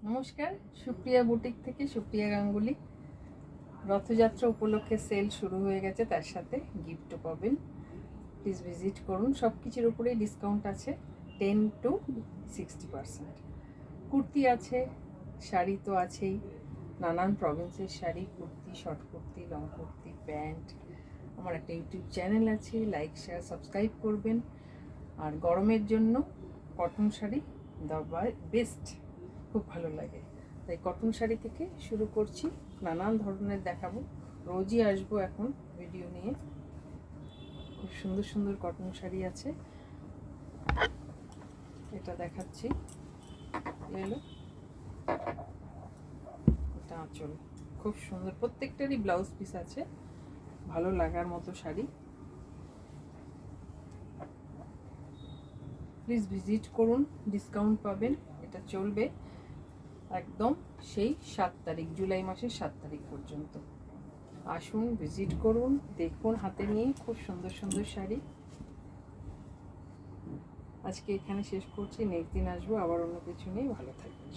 নমস্কার, সুপ্রিয়া বুটিক থেকে সুপ্রিয়া গাঙ্গুলি। রথযাত্রা উপলক্ষে সেল শুরু হয়ে গেছে, তার সাথে গিফটও পাবেন। প্লিজ ভিজিট করুন। সব কিছুর উপরেই ডিসকাউন্ট আছে 10 to 60%। কুর্তি আছে, শাড়ি তো আছেই, নানান প্রভিন্সের sari, kurti, short kurti, long kurti, pant. আমার একটা ইউটিউব চ্যানেল আছে, লাইক শেয়ার সাবস্ক্রাইব করবেন। আর গরমের জন্য কটন শাড়ি দ্য বেস্ট, খুব ভালো লাগে। তাই কটন শাড়ি থেকে শুরু করছি, নানান ধরনের দেখাবো। রোজই আসবো এখন ভিডিও নিয়ে। খুব সুন্দর সুন্দর কটন শাড়ি আছে, এটা দেখাচ্ছি। এলো এটা আঁচল, খুব সুন্দর, প্রত্যেকটারই ব্লাউজ পিস আছে, ভালো লাগার মতো শাড়ি। প্লিজ ভিজিট করুন, ডিসকাউন্ট পাবেন। এটা চলবে একদম সেই 7 তারিখ, জুলাই মাসের 7 তারিখ পর্যন্ত। আসুন, ভিজিট করুন, দেখুন হাতে নিয়ে খুব সুন্দর সুন্দর শাড়ি। আজকে এখানে শেষ করছি, নেক্সট দিন আসবো আবার অন্য কিছু নিয়ে। ভালো থাকবেন।